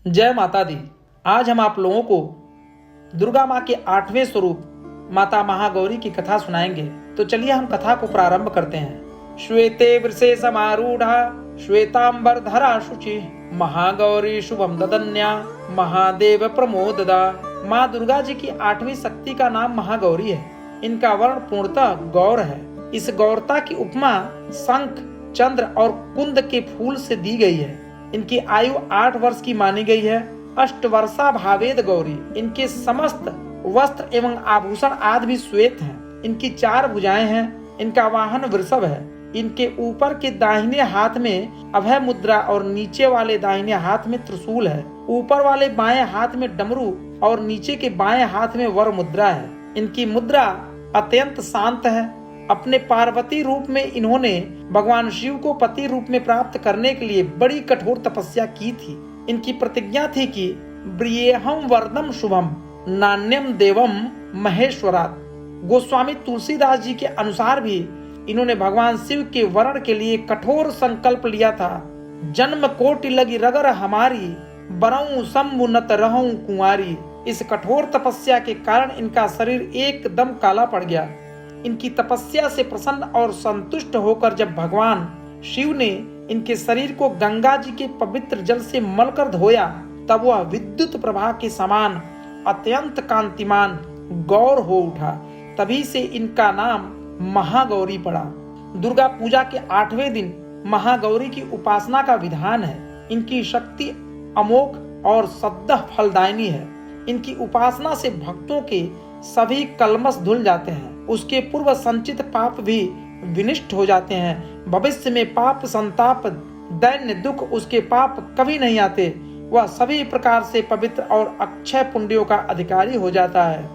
जय माता दी। आज हम आप लोगों को दुर्गा माँ के 8वें स्वरूप माता महागौरी की कथा सुनाएंगे। तो चलिए हम कथा को प्रारंभ करते हैं। श्वेते वृषे समारूढ़ा श्वेतांबर धरा शुचि महागौरी शुभम ददन्या महादेव प्रमोददा। माँ दुर्गा जी की 8वीं शक्ति का नाम महागौरी है। इनका वर्ण पूर्णतः गौर है। इस गौरता की उपमा शंख, चंद्र और कुंद के फूल से दी गई है। इनकी आयु 8 वर्ष की मानी गई है। अष्टवर्षा भावेद गौरी। इनके समस्त वस्त्र एवं आभूषण आदि भी श्वेत हैं। इनकी 4 भुजाएं हैं। इनका वाहन वृषभ है। इनके ऊपर के दाहिने हाथ में अभय मुद्रा और नीचे वाले दाहिने हाथ में त्रिशूल है। ऊपर वाले बाएं हाथ में डमरू और नीचे के बाएं हाथ में वर मुद्रा है। इनकी मुद्रा अत्यंत शांत है। अपने पार्वती रूप में इन्होंने भगवान शिव को पति रूप में प्राप्त करने के लिए बड़ी कठोर तपस्या की थी। इनकी प्रतिज्ञा थी कि ब्रियेहम वरदम शुभम नान्यम देवम महेश्वरात्। गोस्वामी तुलसीदास जी के अनुसार भी इन्होंने भगवान शिव के वरण के लिए कठोर संकल्प लिया था। जन्म कोटि लगी रगर हमारी बरऊं शंभु नत रहूं कुंवारी। इस कठोर तपस्या के कारण इनका शरीर एकदम काला पड़ गया। इनकी तपस्या से प्रसन्न और संतुष्ट होकर जब भगवान शिव ने इनके शरीर को गंगा जी के पवित्र जल से मलकर धोया, तब वह विद्युत प्रभा के समान अत्यंत कांतिमान गौर हो उठा। तभी से इनका नाम महागौरी पड़ा। दुर्गा पूजा के 8वें दिन महागौरी की उपासना का विधान है। इनकी शक्ति अमोघ और सद्दह फलदायिनी है। इनकी उपासना से भक्तों के सभी कलमश धुल जाते हैं। उसके पूर्व संचित पाप भी विनिष्ट हो जाते हैं। भविष्य में पाप, संताप, दैन्य दुख उसके पाप कभी नहीं आते। वह सभी प्रकार से पवित्र और अक्षय पुण्यों का अधिकारी हो जाता है।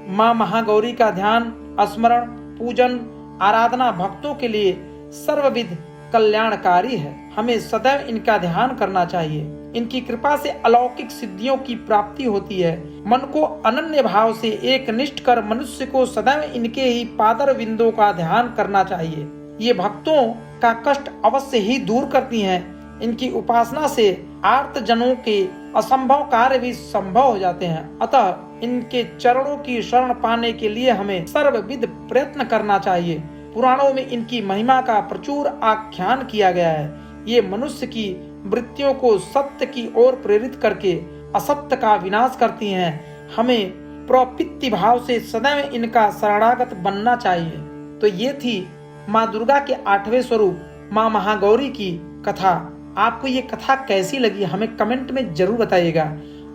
माँ महागौरी का ध्यान, स्मरण, पूजन, आराधना भक्तों के लिए सर्वविध कल्याणकारी है। हमें सदैव इनका ध्यान करना चाहिए। इनकी कृपा से अलौकिक सिद्धियों की प्राप्ति होती है। मन को अनन्य भाव से एक निष्ठ कर मनुष्य को सदैव इनके ही पादर विंदों का ध्यान करना चाहिए। ये भक्तों का कष्ट अवश्य ही दूर करती हैं। इनकी उपासना से आर्त जनों के असंभव कार्य भी संभव हो जाते हैं। अतः इनके चरणों की शरण पाने के लिए हमें सर्वविध प्रयत्न करना चाहिए। पुराणों में इनकी महिमा का प्रचुर आख्यान किया गया है। ये मनुष्य की वृत्तियों को सत्य की ओर प्रेरित करके असत्य का विनाश करती हैं। हमें प्रवृत्ति भाव से सदैव इनका शरणागत बनना चाहिए। तो ये थी माँ दुर्गा के 8वें स्वरूप माँ महागौरी की कथा। आपको ये कथा कैसी लगी हमें कमेंट में जरूर बताइएगा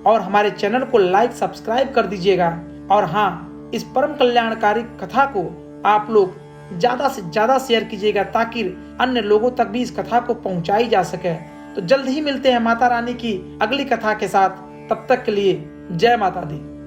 और हमारे चैनल को लाइक, सब्सक्राइब कर दीजिएगा। और हाँ, इस परम कल्याणकारी कथा को आप लोग ज्यादा से ज्यादा शेयर कीजिएगा ताकि अन्य लोगों तक भी इस कथा को पहुंचाई जा सके। तो जल्द ही मिलते हैं माता रानी की अगली कथा के साथ। तब तक के लिए जय माता दी।